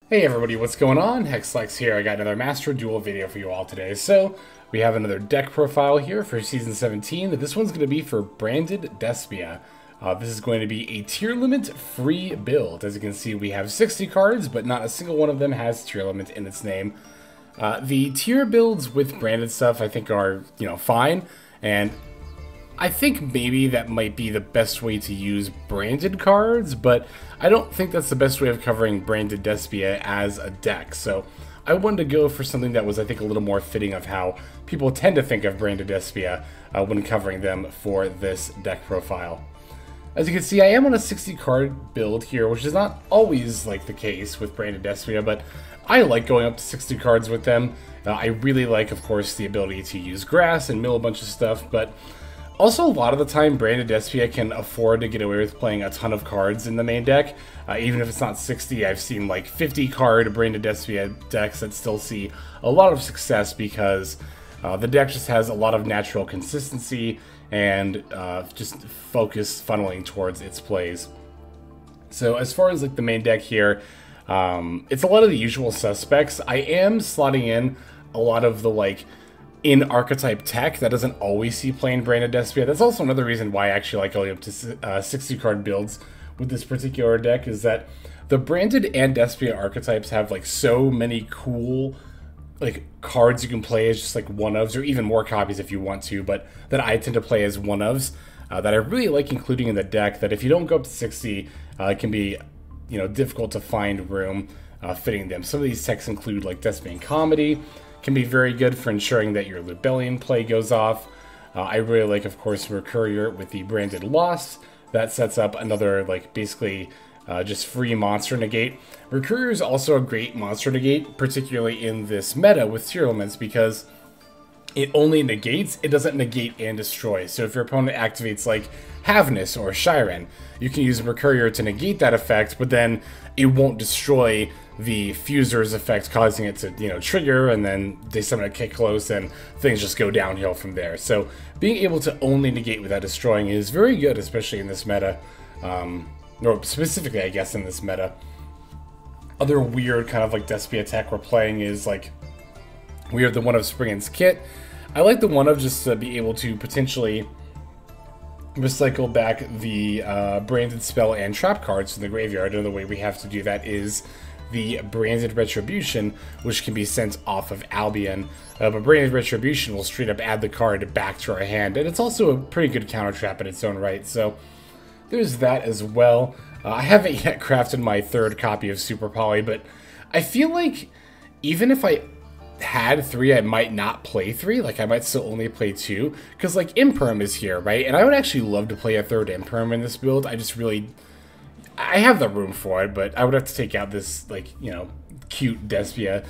Hey everybody, what's going on? Hexflex here. I got another Master Duel video for you all today. So, we have another deck profile here for Season 17. This one's going to be for Branded Despia. This is going to be a tier limit free build. As you can see, we have 60 cards, but not a single one of them has tier limit in its name. The tier builds with branded stuff I think are, fine, and I think maybe that might be the best way to use branded cards, but I don't think that's the best way of covering Branded Despia as a deck. So I wanted to go for something that was, I think, a little more fitting of how people tend to think of Branded Despia when covering them for this deck profile. As you can see, I am on a 60 card build here, which is not always like the case with Branded Despia, but I like going up to 60 cards with them. I really like, of course, the ability to use grass and mill a bunch of stuff, but also, a lot of the time, Branded Despia can afford to get away with playing a ton of cards in the main deck. Even if it's not 60, I've seen like 50 card Branded Despia decks that still see a lot of success because the deck just has a lot of natural consistency and just focus funneling towards its plays. So as far as like the main deck here, it's a lot of the usual suspects. I am slotting in a lot of the in archetype tech that doesn't always see plain Branded Despia. That's also another reason why I actually like going up to 60 card builds with this particular deck, is that the Branded and Despia archetypes have so many cool cards you can play as just one-ofs, or even more copies if you want to, but that I tend to play as one-ofs that I really like including in the deck, that if you don't go up to 60, it can be difficult to find room fitting them. Some of these techs include Despian Comedy, can be very good for ensuring that your Lubellion play goes off. I really like, of course, Mercurier with the Branded Lost. That sets up another, basically just free monster negate. Mercurier is also a great monster negate, particularly in this meta with tier elements, because it only negates, it doesn't negate and destroy. So if your opponent activates Havnus or Shiren, you can use Mercurier to negate that effect, but then it won't destroy the Fuser's effect, causing it to, trigger, and then they summon a Kick Close, and things just go downhill from there. So being able to only negate without destroying is very good, especially in this meta. Or specifically, I guess, in this meta. Other weird kind of Despia tech we're playing is we have the one of Springen's Kit. I like the one of just to be able to potentially recycle back the branded spell and trap cards from the graveyard. Another way we have to do that is the Branded Retribution, which can be sent off of Albion. But Branded Retribution will straight up add the card back to our hand, and it's also a pretty good counter trap in its own right. So there's that as well. I haven't yet crafted my third copy of Super Poly, but I feel like even if I had 3, I might not play 3. I might still only play 2, because Imperm is here, right? And I would actually love to play a third Imperm in this build. I have the room for it, but I would have to take out this cute Despia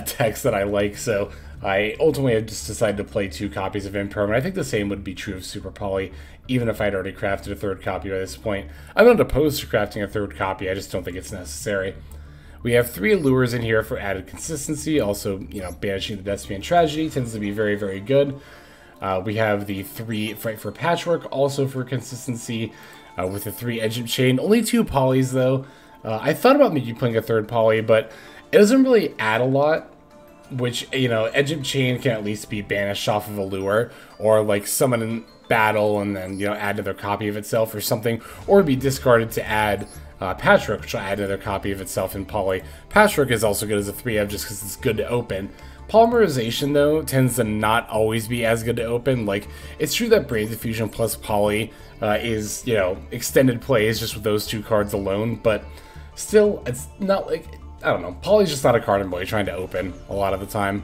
text that I like. So I ultimately have just decided to play 2 copies of Imperm, and I think the same would be true of Super Poly, even if I'd already crafted a third copy by this point. I'm not opposed to crafting a third copy, I just don't think it's necessary. We have 3 allures in here for added consistency. Also, banishing the Despian Tragedy tends to be very, very good. We have the 3 Fright for Patchwork, also for consistency, with the 3 Edgent Chain. Only 2 polys, though. I thought about maybe playing a third poly, but it doesn't really add a lot, which, Edgent Chain can at least be banished off of a lure, or summon in battle and then, add another copy of itself or something, or be discarded to add Patchwork, which will add another copy of itself in Poly. Patchwork is also good as a 3-of just because it's good to open. Polymerization, though, tends to not always be as good to open. It's true that Branded Fusion plus Poly is, extended plays just with those 2 cards alone, but still, it's not I don't know, Poly's just not a card I'm really trying to open a lot of the time.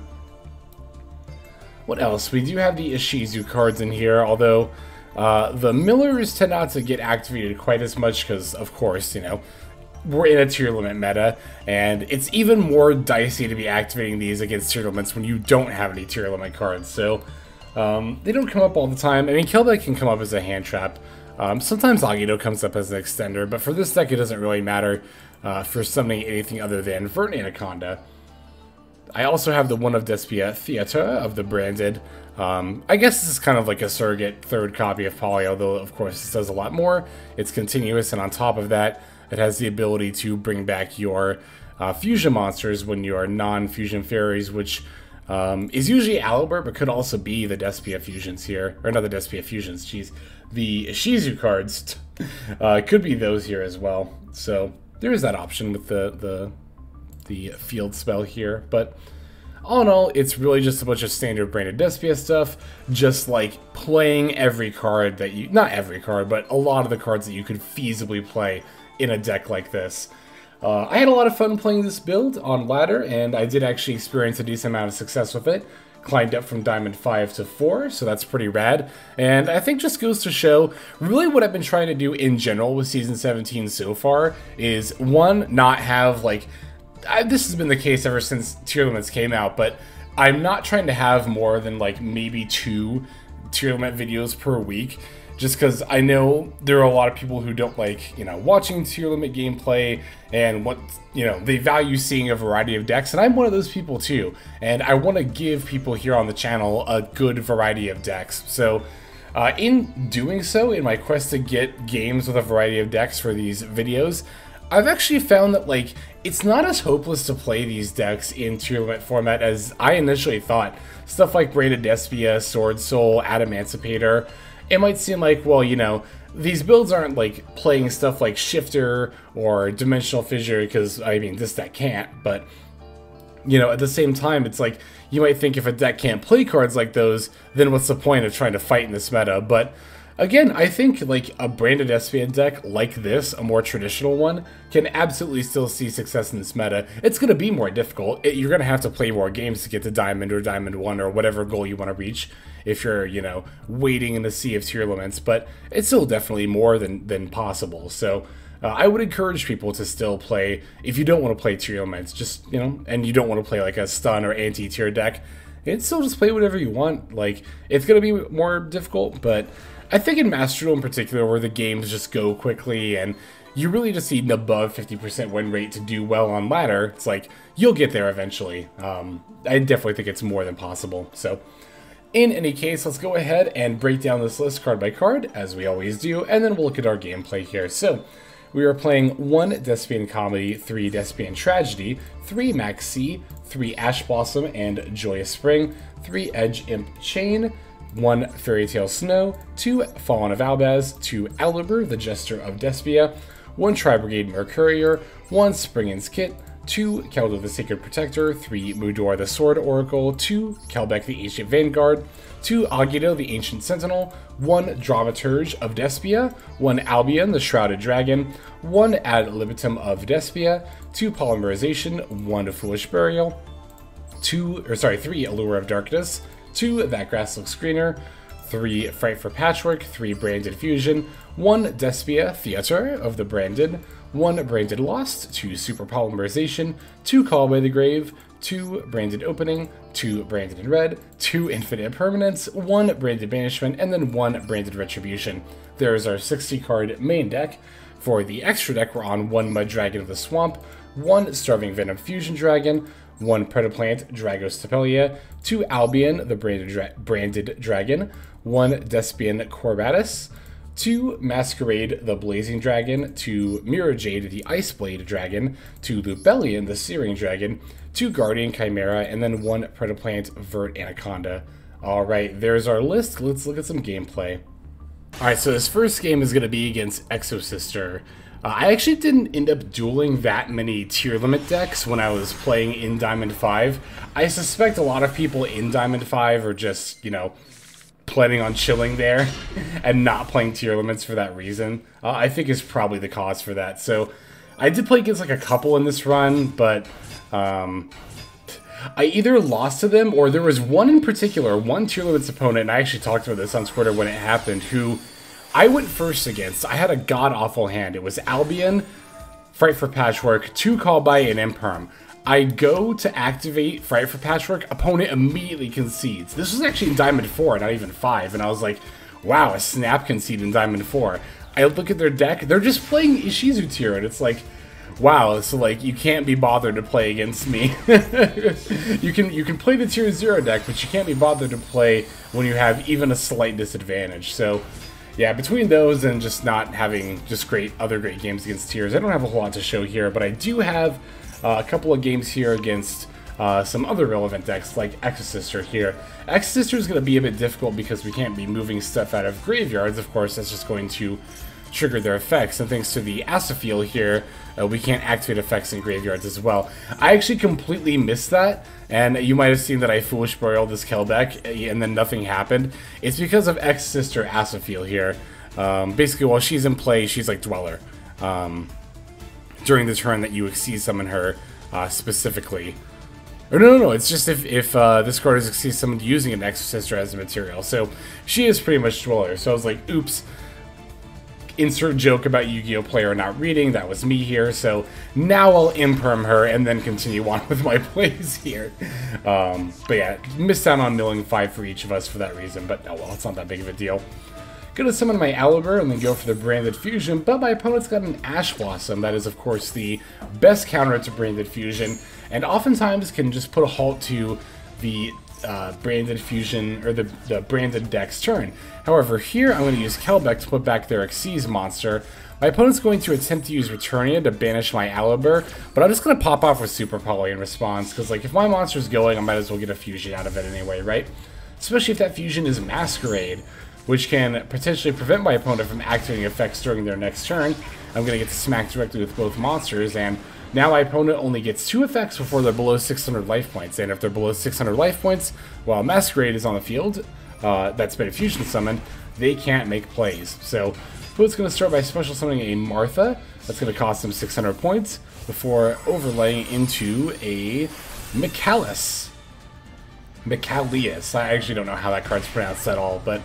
What else? We do have the Ishizu cards in here, although the Millers tend not to get activated quite as much because, of course, we're in a tier limit meta, and it's even more dicey to be activating these against tier limits when you don't have any tier limit cards. So they don't come up all the time. I mean, Kelbeck can come up as a hand trap. Sometimes Agito comes up as an extender, but for this deck it doesn't really matter for summoning anything other than Verdant Anaconda. I also have the one of Despia Theater of the Branded. I guess this is kind of like a surrogate third copy of Poly, although of course this does a lot more. It's continuous, and on top of that, it has the ability to bring back your fusion monsters when you are non-fusion fairies, which is usually Albert, but could also be the Despia fusions here. Or not the Despia fusions, jeez. The Shizu cards could be those here as well. So there is that option with the field spell here. But all in all, it's really just a bunch of standard branded Despia stuff. Just like playing every card that you... Not every card, but a lot of the cards that you could feasibly play in a deck like this. I had a lot of fun playing this build on ladder, and I did actually experience a decent amount of success with it. Climbed up from Diamond 5 to 4, so that's pretty rad. And I think just goes to show, really what I've been trying to do in general with Season 17 so far is, one, not have, like... this has been the case ever since Tier Limits came out, but I'm not trying to have more than, like, maybe 2 Tier Limit videos per week. Just because I know there are a lot of people who don't like, watching Tier Limit gameplay and what, they value seeing a variety of decks, and I'm one of those people too. And I want to give people here on the channel a good variety of decks. So in doing so, in my quest to get games with a variety of decks for these videos, I've actually found that, like, it's not as hopeless to play these decks in Tier Limit format as I initially thought. Stuff like Branded Despia, Sword Soul, Adamancipator. It might seem like, well, these builds aren't like playing stuff like Shifter or Dimensional Fissure, because, I mean, this deck can't, but, at the same time, it's like, you might think if a deck can't play cards like those, then what's the point of trying to fight in this meta? But, again, I think, like, a Branded Despia deck like this, a more traditional one, can absolutely still see success in this meta. It's going to be more difficult. You're going to have to play more games to get to Diamond or Diamond 1 or whatever goal you want to reach if you're, wading in the sea of Tier Limits, but it's still definitely more than possible. So I would encourage people to still play, if you don't want to play Tier Limits, just, and you don't want to play like a stun or anti-tier deck, it's still just play whatever you want. Like, it's going to be more difficult, but I think in Master Duel in particular, where the games just go quickly and you really just need an above 50% win rate to do well on ladder, it's like, you'll get there eventually. I definitely think it's more than possible. So, in any case, let's go ahead and break down this list card by card, as we always do, and then we'll look at our gameplay here. So, we are playing 1 Despian Comedy, 3 Despian Tragedy, 3 Max C, 3 Ash Blossom and Joyous Spring, 3 Edge Imp Chain, 1 Fairy Tale Snow, 2 Fallen of Albaz, 2 Aluber, the Jester of Despia, 1 Tri-Brigade Mercurier, 1 Springin's Kit, 2 Keldo the Sacred Protector, 3 Mudor the Sword Oracle, 2 Kelbeck the Ancient Vanguard, 2 Agito the Ancient Sentinel, 1 Dramaturge of Despia, 1 Albion the Shrouded Dragon, 1 Ad Libitum of Despia, 2 Polymerization, 1 Foolish Burial, 3 Allure of Darkness, 2 That Grass Looks Greener, 3 Fright for Patchwork, 3 Branded Fusion, 1 Despia Theater of the Branded, 1 Branded Lost, 2 Super Polymerization, 2 Call by the Grave, 2 Branded Opening, 2 Branded in Red, 2 Infinite Permanence, 1 Branded Banishment, and then 1 Branded Retribution. There is our 60 card main deck. For the extra deck, we're on 1 Mud Dragon of the Swamp, 1 Starving Venom Fusion Dragon, 1 Predaplant Dragostapelia, 2 Albion the Branded Dragon, 1 Despian Corbatus, 2 Masquerade the Blazing Dragon, 2 Mirror Jade the Iceblade Dragon, 2 Lubellion the Searing Dragon, 2 Guardian Chimera, and then 1 Predaplant Vert Anaconda. Alright, there's our list. Let's look at some gameplay. Alright, so this first game is going to be against Exosister. I actually didn't end up dueling that many Tier Limit decks when I was playing in Diamond 5. I suspect a lot of people in Diamond 5 are just, planning on chilling there and not playing Tier Limits for that reason. I think is probably the cause for that. So I did play against like a couple in this run, but I either lost to them or there was one in particular, one Tier Limits opponent, and I actually talked about this on Twitter when it happened, who I went first against. I had a god-awful hand. It was Albion, Fright for Patchwork, 2 Call by, and Imperm. I go to activate Fright for Patchwork, opponent immediately concedes. This was actually in Diamond 4, not even 5, and I was like, wow, a snap concede in Diamond 4. I look at their deck, they're just playing Ishizu tier, and it's like, wow, so like, you can't be bothered to play against me. you can play the tier 0 deck, but you can't be bothered to play when you have even a slight disadvantage. So, yeah, between those and just not having just other great games against tiers, I don't have a whole lot to show here, but I do have a couple of games here against some other relevant decks like Exosister here. Exosister is going to be a bit difficult because we can't be moving stuff out of graveyards. Of course, that's just going to trigger their effects, and thanks to the Asaphil here, we can't activate effects in graveyards as well. I actually completely missed that, and you might have seen that I Foolish Burial this Kelbeck, and then nothing happened. It's because of Exosister Asaphil here. Basically, while she's in play, she's like Dweller. During the turn that you Xyz summon her specifically. Or no, it's just if this card is Xyz summoned using an Exosister as a material. So she is pretty much Dweller. So I was like, oops. Insert joke about Yu-Gi-Oh! Player not reading, that was me here, so now I'll imperm her and then continue on with my plays here. But yeah, missed out on milling 5 for each of us for that reason, but oh well, it's not that big of a deal. Gonna summon my Alibur and then go for the Branded Fusion, but my opponent's got an Ash Blossom. That is, of course, the best counter to Branded Fusion, and oftentimes can just put a halt to the Branded Fusion, or the Branded deck's turn. However, here I'm going to use Kelbeck to put back their Xyz monster. My opponent's going to attempt to use Returnia to banish my Alibur, but I'm just going to pop off with Super Poly in response, because like if my monster's going, I might as well get a fusion out of it anyway, right? Especially if that fusion is Masquerade, which can potentially prevent my opponent from activating effects during their next turn. I'm going to get to smack directly with both monsters, and now my opponent only gets 2 effects before they're below 600 life points, and if they're below 600 life points while Masquerade is on the field, that's been a fusion summoned, they can't make plays. So, Foot's going to start by special summoning a Martha. That's going to cost him 600 points before overlaying into a Micallus. I actually don't know how that card's pronounced at all, but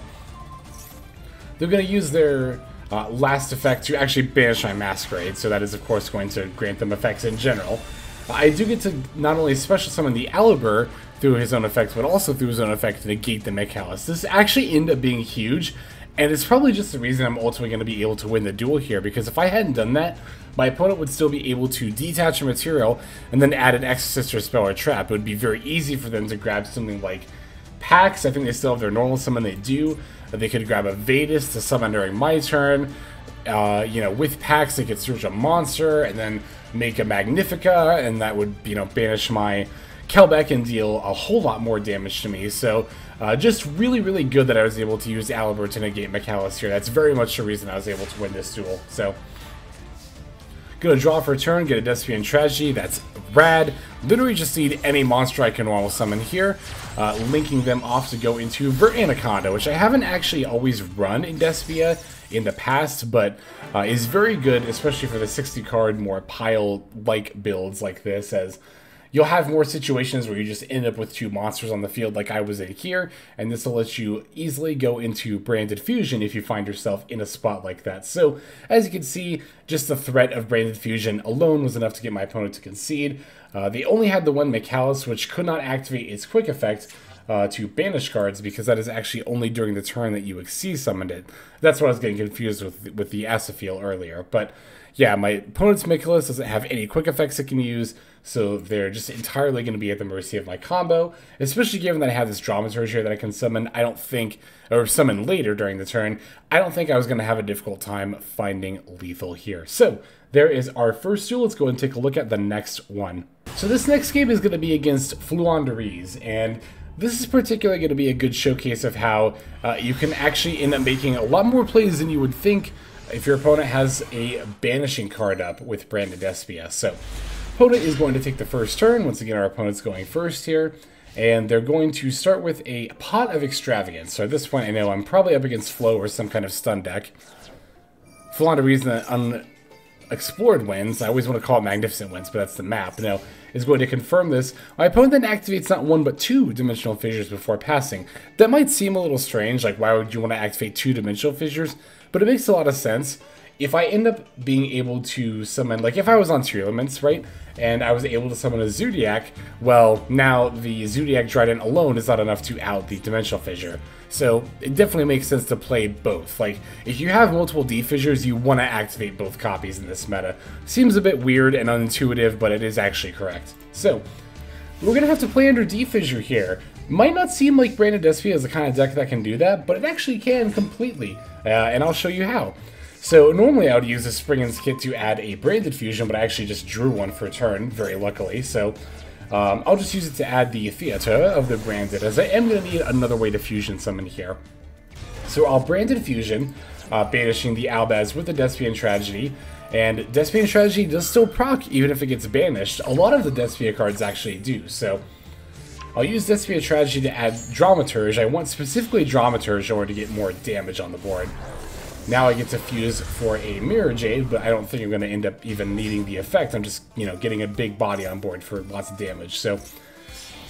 they're going to use their last effect to actually banish my Masquerade, so that is of course going to grant them effects in general. I do get to not only special summon the Alibur through his own effect, but also through his own effect to negate the Micallus. This actually ended up being huge, and it's probably just the reason I'm ultimately going to be able to win the duel here, because if I hadn't done that, my opponent would still be able to detach a material and then add an Exosister spell or trap. It would be very easy for them to grab something like Pax. I think they still have their normal summon, they do. They could grab a Vadis to summon during my turn. You know, with Pax, they could search a monster and then make a Magnifica, and that would, you know, banish my Kelbeck and deal a whole lot more damage to me. So, just really, really good that I was able to use Alibur to negate Micallus here. That's very much the reason I was able to win this duel. So, gonna draw for a turn, get a Despian Tragedy. That's rad. Literally just need any monster I can normal summon here, linking them off to go into Vert Anaconda, which I haven't actually always run in Despia in the past, but is very good, especially for the 60 card, more pile-like builds like this, as you'll have more situations where you just end up with 2 monsters on the field like I was in here, and this will let you easily go into Branded Fusion if you find yourself in a spot like that. So, as you can see, just the threat of Branded Fusion alone was enough to get my opponent to concede. They only had the one Micallus, which could not activate its quick effect to banish cards, because that is actually only during the turn that you Xyz summoned it. That's what I was getting confused with the Asaphil earlier, but yeah, my opponent's Micallus doesn't have any quick effects it can use, so they're just entirely going to be at the mercy of my combo, especially given that I have this Dramaturge here that I can summon. I don't think, or summon later during the turn, I don't think I was going to have a difficult time finding lethal here. So, there is our first duel. Let's go and take a look at the next one. So this next game is going to be against Floowandereeze, and this is particularly going to be a good showcase of how you can actually end up making a lot more plays than you would think if your opponent has a banishing card up with Branded Despia. So, opponent is going to take the first turn. Once again, our opponent's going first here, and they're going to start with a Pot of Extravagance. So at this point, I know I'm probably up against Flow or some kind of stun deck. Floowandereeze and Unexplored Winds, I always want to call it Magnificent Winds, but that's the map, no, is going to confirm this. My opponent then activates not 1 but 2 Dimensional Fissures before passing. That might seem a little strange, like why would you want to activate 2 Dimensional Fissures? But it makes a lot of sense. If I end up being able to summon, like if I was on Tearlaments, right, and I was able to summon a Zodiac, well, now the Zodiac Trident alone is not enough to out the Dimensional Fissure. So it definitely makes sense to play both. Like, if you have multiple D-Fissures, you want to activate both copies in this meta. Seems a bit weird and unintuitive, but it is actually correct. So, we're going to have to play under D-Fissure here. Might not seem like Branded Despia is the kind of deck that can do that, but it actually can completely, and I'll show you how. So normally I would use the Spriggan's Kit to add a Branded Fusion, but I actually just drew one for a turn, very luckily. So I'll just use it to add the Theater of the Branded, as I am going to need another way to fusion summon here. So I'll Branded Fusion, banishing the Albaz with the Despian Tragedy. And Despian Tragedy does still proc even if it gets banished. A lot of the Despia cards actually do, so I'll use Despia Tragedy to add Dramaturge. I want specifically Dramaturge in order to get more damage on the board. Now I get to fuse for a Mirror Jade, but I don't think I'm going to end up even needing the effect. I'm just, you know, getting a big body on board for lots of damage. So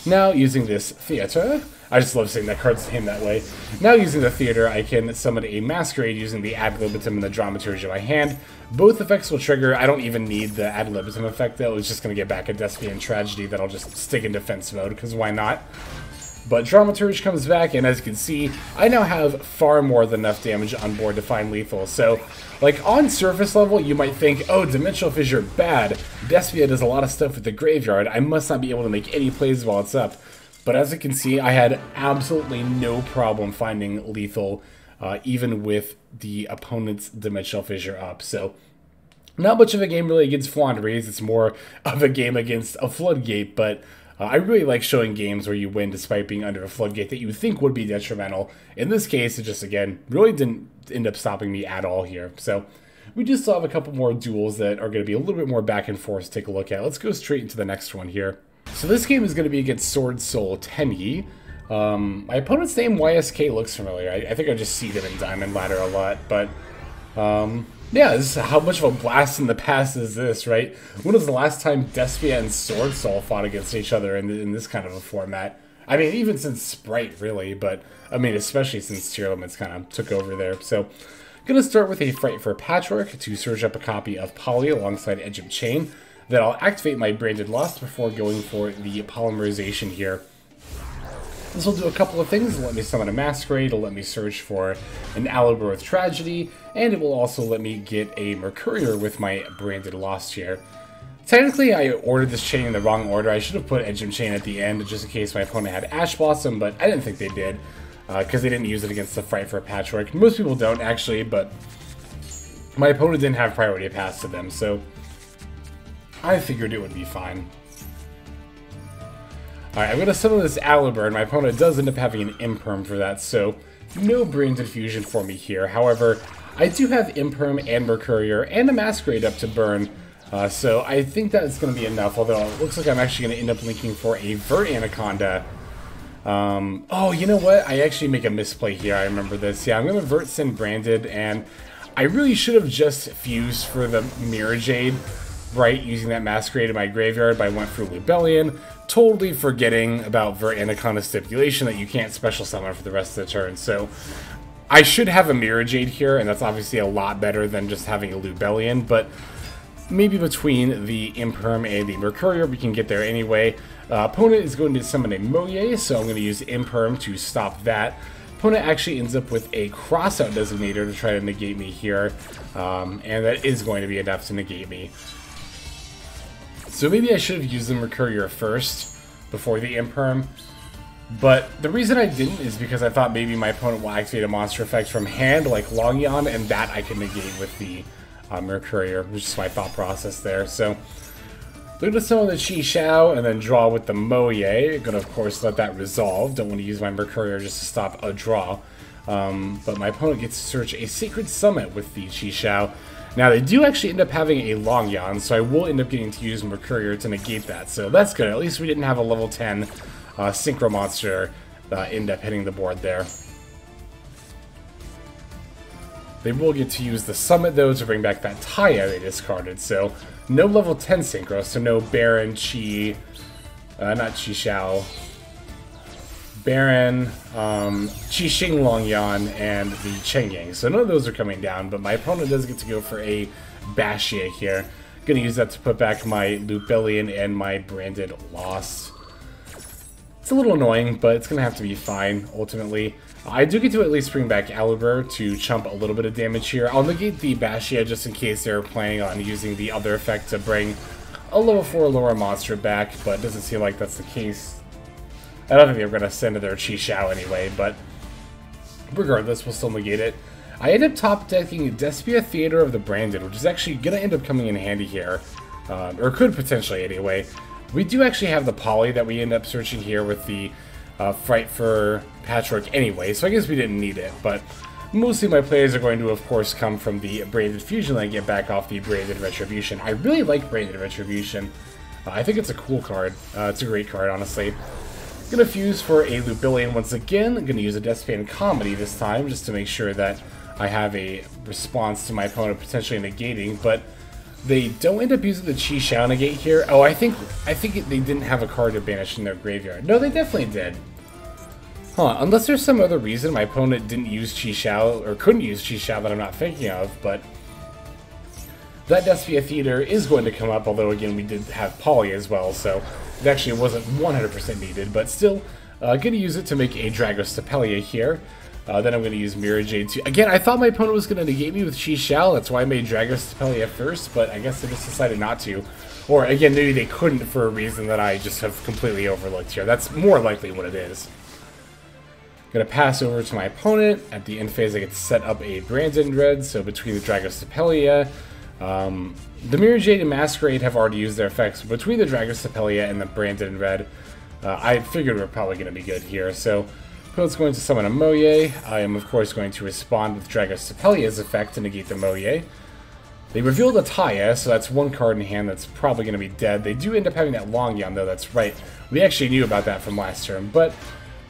now using this Theater, I just love saying that card's name that way. Now using the Theater, I can summon a Masquerade using the Ad Libitum and the Dramaturge in my hand. Both effects will trigger. I don't even need the Ad Libitum effect though. It's just going to get back a Despian Tragedy that I'll just stick in defense mode, because why not? But Dramaturge comes back, and as you can see, I now have far more than enough damage on board to find lethal. So, like, on surface level, you might think, oh, Dimensional Fissure, bad. Despia does a lot of stuff with the graveyard. I must not be able to make any plays while it's up. But as you can see, I had absolutely no problem finding lethal, even with the opponent's Dimensional Fissure up. So, not much of a game really against Flandres. It's more of a game against a Floodgate, but I really like showing games where you win despite being under a Floodgate that you would think would be detrimental. In this case, it just, again, really didn't end up stopping me at all here. So we do still have a couple more duels that are going to be a little bit more back and forth to take a look at. Let's go straight into the next one here. So this game is going to be against Sword Soul Tenyi. My opponent's name, YSK, looks familiar. I think I just see them in Diamond Ladder a lot, but yeah, this is how much of a blast in the past is this, right? When was the last time Despia and Sword Soul fought against each other in this kind of a format? I mean, even since Sprite, really, but, I mean, especially since Tier Limits kind of took over there. So, gonna start with a Fright for Patchwork to search up a copy of Poly alongside Edge of Chain. Then I'll activate my Branded Lust before going for the Polymerization here. This will do a couple of things. It'll let me summon a Masquerade, it'll let me search for an Alibur with Tragedy, and it will also let me get a Mercurier with my Branded Lost here. Technically, I ordered this chain in the wrong order. I should have put Edge of Chain at the end, just in case my opponent had Ash Blossom, but I didn't think they did, because they didn't use it against the Fright for Patchwork. Most people don't, actually, but my opponent didn't have priority pass to them, so I figured it would be fine. Alright, I'm going to summon this Alibur, and my opponent does end up having an Imperm for that, so no Branded Fusion for me here. However, I do have Imperm and Mercurier and a Masquerade up to burn, so I think that's going to be enough, although it looks like I'm actually going to end up linking for a Vert Anaconda. Oh, you know what? I actually make a misplay here, I remember this. Yeah, I'm going to Vert Sin Branded, and I really should have just fused for the Mirror Jade, right, using that Masquerade in my graveyard, but I went for Lubellion, totally forgetting about Vert Anaconda's stipulation that you can't special summon for the rest of the turn. So I should have a Mirror Jade here, and that's obviously a lot better than just having a Lubellion, but maybe between the Imperm and the Mercurier, we can get there anyway. Opponent is going to summon a Moye, so I'm going to use Imperm to stop that. Opponent actually ends up with a Crossout Designator to try to negate me here, and that is going to be enough to negate me. So maybe I should have used the Mercurier first, before the Imperm, but the reason I didn't is because I thought maybe my opponent will activate a monster effect from hand, like Longyan, and that I can negate with the Mercurier, which is my thought process there. So, look at some of the Chi-Xiao, and then draw with the Moye. I'm gonna, of course, let that resolve. Don't want to use my Mercurier just to stop a draw. But my opponent gets to search a Sacred Summit with the Chi-Xiao. Now, they do actually end up having a Longyan, so I will end up getting to use Mercurier to negate that. So that's good. At least we didn't have a level 10 Synchro Monster end up hitting the board there. They will get to use the Summit, though, to bring back that Taya they discarded. So no level 10 Synchro, so no Baron, Chi, not Chi-Xiao, Baron, Qixing Longyan, and the Chengyang. So none of those are coming down, but my opponent does get to go for a Bashia here. Gonna use that to put back my Lubellion and my Branded Lost. It's a little annoying, but it's gonna have to be fine, ultimately. I do get to at least bring back Alibur to chump a little bit of damage here. I'll negate the Bashia just in case they're planning on using the other effect to bring a level 4 lower monster back, but it doesn't seem like that's the case. I don't think they're going to send to their Chi-Xiao anyway, but regardless, we'll still negate it. I ended up top decking Despia Theater of the Branded, which is actually going to end up coming in handy here. Or could potentially anyway. We do actually have the Poly that we end up searching here with the Fright for Patchwork anyway, so I guess we didn't need it, but mostly my plays are going to, of course, come from the Branded Fusion that I get back off the Branded Retribution. I really like Branded Retribution. I think it's a cool card. It's a great card, honestly. Gonna fuse for a Lubillion once again. I'm gonna use a Deathspan Comedy this time, just to make sure that I have a response to my opponent potentially negating, but they don't end up using the Chi Xiao negate here. Oh, I think they didn't have a card to banish in their graveyard. No, they definitely did. Huh, unless there's some other reason my opponent didn't use Chi Xiao, or couldn't use Chi Xiao that I'm not thinking of, but that Despia Theater is going to come up, although again we did have Poly as well, so it actually wasn't 100% needed, but still, going to use it to make a Dragos Stapelia here. Then I'm going to use Mirror Jade too. Again, I thought my opponent was going to negate me with Chi Xiao, that's why I made Dragos Stapelia first, but I guess they just decided not to. Or again, maybe they couldn't for a reason that I just have completely overlooked here. That's more likely what it is. Gonna pass over to my opponent. At the end phase, I get to set up a Branded Red, so between the Dragos Stapelia, the Mirror Jade and Masquerade have already used their effects. Between the Dragos Stapelia and the Branded Red, I figured we're probably going to be good here. So, opponent's going to summon a Moye. I am, of course, going to respond with Dragos Stapelia's effect to negate the Moye. They revealed a Taya, so that's one card in hand that's probably going to be dead. They do end up having that Longyan, though, that's right. We actually knew about that from last turn, but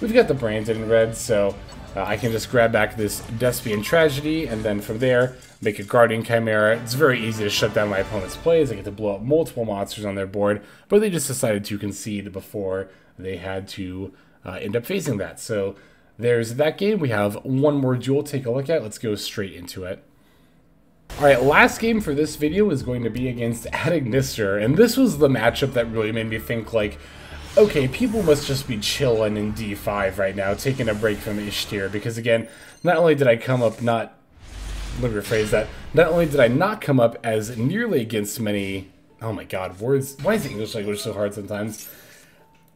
we've got the Branded Red, so I can just grab back this Despian Tragedy, and then from there, make a Guardian Chimera. It's very easy to shut down my opponent's plays. I get to blow up multiple monsters on their board, but they just decided to concede before they had to end up facing that. So there's that game. We have one more duel to take a look at. Let's go straight into it. Alright, last game for this video is going to be against Adagnister, and this was the matchup that really made me think, like, okay, people must just be chilling in D5 right now, taking a break from Ishtir, because again, not only did I come up not... Let me rephrase that. Not only did I not come up as nearly against many... Oh my god, words... Why is the English language so hard sometimes?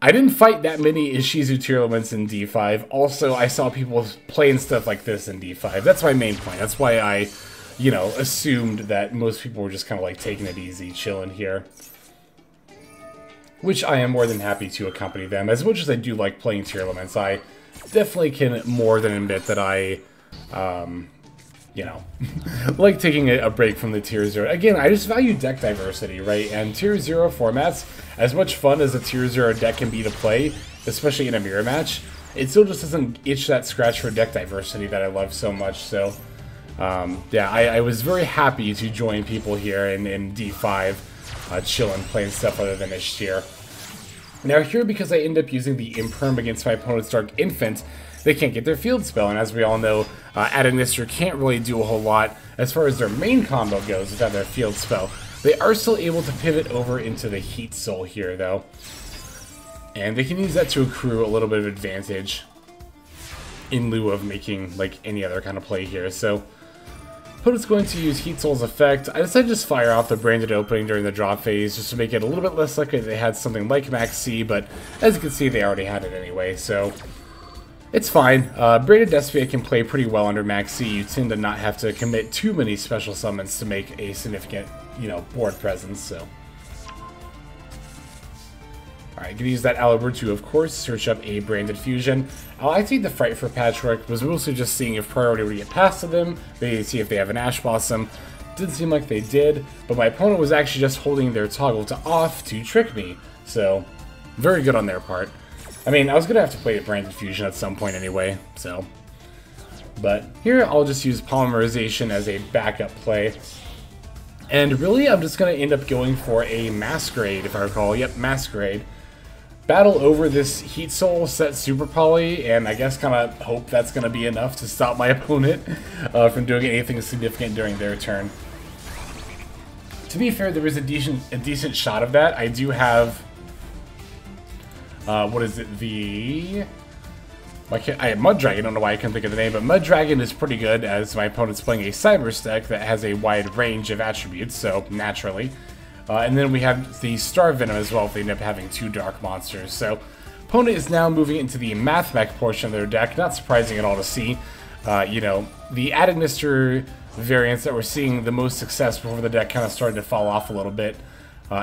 I didn't fight that many Ishizu tier elements in D5. Also, I saw people playing stuff like this in D5. That's my main point. That's why I, you know, assumed that most people were just kind of like taking it easy, chilling here. Which I am more than happy to accompany them. As much as I do like playing tier elements, I definitely can more than admit that I, you know, like taking a break from the tier 0. Again, I just value deck diversity, right? And tier 0 formats, as much fun as a tier 0 deck can be to play, especially in a mirror match, it still just doesn't itch that scratch for deck diversity that I love so much. So, yeah, I was very happy to join people here in D5, chilling, playing stuff other than Ishtir. Now here, because I end up using the Imperm against my opponent's Dark Infant, they can't get their field spell, and as we all know, Adagnister can't really do a whole lot as far as their main combo goes without their field spell. They are still able to pivot over into the Heat Soul here, though. And they can use that to accrue a little bit of advantage in lieu of making, like, any other kind of play here. So, opponent's going to use Heat Soul's effect. I decided to just fire off the Branded opening during the draw phase just to make it a little bit less likely they had something like Max C, but as you can see, they already had it anyway, so it's fine. Branded Despia can play pretty well under Max C. You tend to not have to commit too many special summons to make a significant, you know, board presence, so. Alright, gonna use that Alibur to, of course, search up a Branded Fusion. I think the Fright for Patchwork was mostly just seeing if priority would get passed to them, maybe see if they have an Ash Blossom. Didn't seem like they did, but my opponent was actually just holding their toggle to off to trick me, so very good on their part. I mean, I was gonna have to play a Branded Fusion at some point anyway, so. But here, I'll just use Polymerization as a backup play. And really, I'm just gonna end up going for a Masquerade, if I recall. Yep, Masquerade. Battle over this Heat Soul, set Super Poly, and I guess kind of hope that's going to be enough to stop my opponent from doing anything significant during their turn. To be fair, there is a decent shot of that. I do have, what is it, I have Mud Dragon, I don't know why I can't think of the name, but Mud Dragon is pretty good as my opponent's playing a Cyber deck that has a wide range of attributes, so naturally. And then we have the Star Venom as well if they end up having 2 Dark Monsters. So, opponent is now moving into the Math Mech portion of their deck. Not surprising at all to see. You know, the Administer variants that were seeing the most success before the deck kind of started to fall off a little bit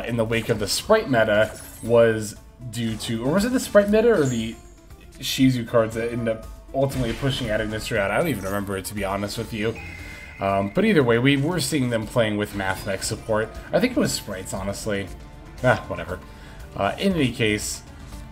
in the wake of the Sprite meta was due to, or was it the Sprite meta or the Shizu cards that ended up ultimately pushing Administer out? I don't even remember it, to be honest with you. But either way, we were seeing them playing with Mathmech support. I think it was Sprites, honestly. Whatever. In any case,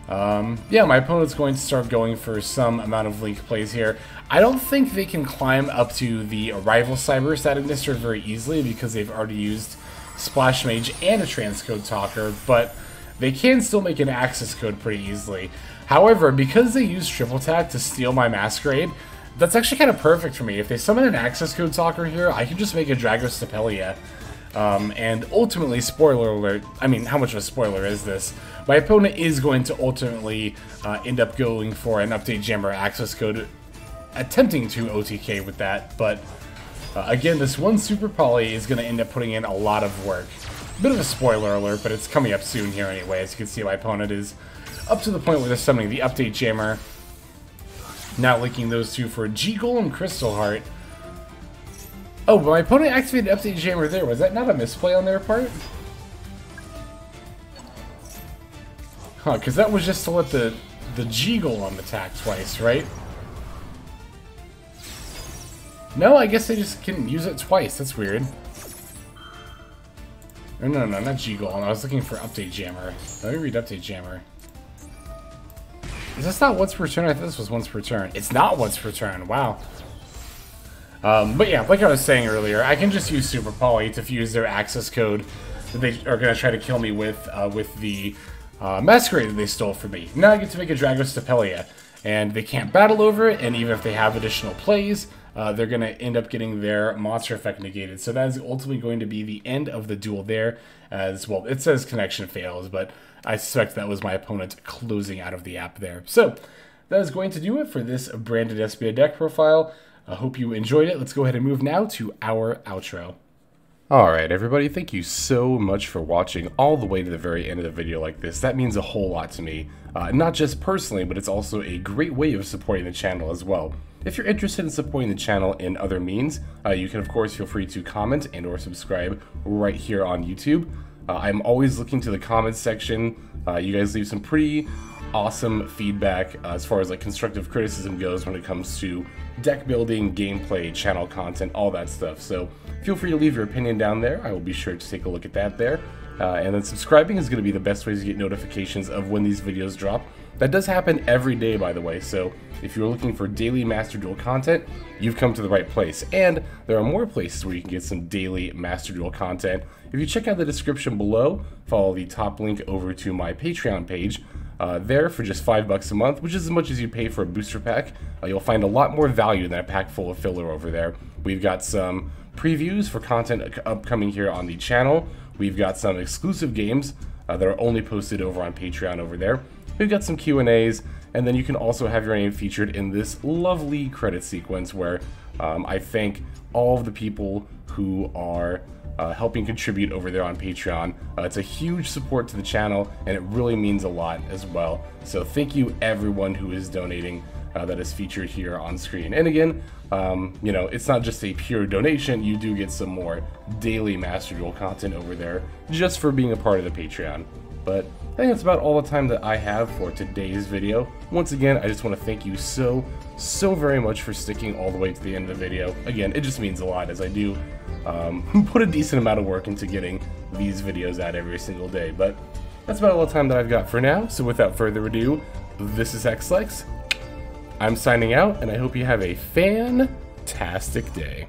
yeah, my opponent's going to start going for some amount of Link plays here. I don't think they can climb up to the Arrival Cybers that Administer very easily because they've already used Splash Mage and a Transcode Talker, but they can still make an Access Code pretty easily. However, because they use Triple Tack to steal my Masquerade, that's actually kind of perfect for me. If they summon an Access Code Talker here, I can just make a Dragos Stapelia. And ultimately, spoiler alert, I mean, how much of a spoiler is this? My opponent is going to ultimately end up going for an Update Jammer Access Code, attempting to OTK with that, but again, this one Super Poly is going to end up putting in a lot of work. Bit of a spoiler alert, but it's coming up soon here anyway. As you can see, my opponent is up to the point where they're summoning the Update Jammer, now linking those two for G-Golem Crystal Heart. Oh, but my opponent activated Update Jammer there. Was that not a misplay on their part? Huh, because that was just to let the G-Golem attack twice, right? No, I guess they just can use it twice. That's weird. Or no, not G-Golem. I was looking for Update Jammer. Let me read Update Jammer. Is this not once per turn? I thought this was once per turn. It's not once per turn. Wow. But yeah, like I was saying earlier, I can just use Super Poly to fuse their access code that they are going to try to kill me with the Masquerade that they stole from me. Now I get to make a Dragos Stapelia, and they can't battle over it, and even if they have additional plays, they're going to end up getting their monster effect negated. So that is ultimately going to be the end of the duel there, as well. It says connection fails, but I suspect that was my opponent closing out of the app there. So that is going to do it for this Branded Despia deck profile. I hope you enjoyed it. Let's go ahead and move now to our outro. Alright everybody, thank you so much for watching all the way to the very end of the video like this. That means a whole lot to me. Not just personally, but it's also a great way of supporting the channel as well. If you're interested in supporting the channel in other means, you can of course feel free to comment and or subscribe right here on YouTube. I'm always looking to the comments section. You guys leave some pretty awesome feedback as far as like constructive criticism goes when it comes to deck building, gameplay, channel content, all that stuff. So feel free to leave your opinion down there. I will be sure to take a look at that there. And then subscribing is going to be the best way to get notifications of when these videos drop. That does happen every day, by the way, so if you're looking for daily Master Duel content, you've come to the right place. And there are more places where you can get some daily Master Duel content. If you check out the description below, follow the top link over to my Patreon page. There for just $5 a month, which is as much as you pay for a booster pack. You'll find a lot more value than a pack full of filler over there. We've got some previews for content upcoming here on the channel. We've got some exclusive games that are only posted over on Patreon over there. We've got some Q&As, and then you can also have your name featured in this lovely credit sequence where I thank all of the people who are helping contribute over there on Patreon. It's a huge support to the channel, and it really means a lot as well. So thank you everyone who is donating that is featured here on screen. And again, you know, it's not just a pure donation, you do get some more daily Master Duel content over there just for being a part of the Patreon. But I think that's about all the time that I have for today's video. Once again, I just want to thank you so very much for sticking all the way to the end of the video. Again, it just means a lot as I do put a decent amount of work into getting these videos out every single day. But that's about all the time that I've got for now. So without further ado, this is Xlex. I'm signing out, and I hope you have a fantastic day.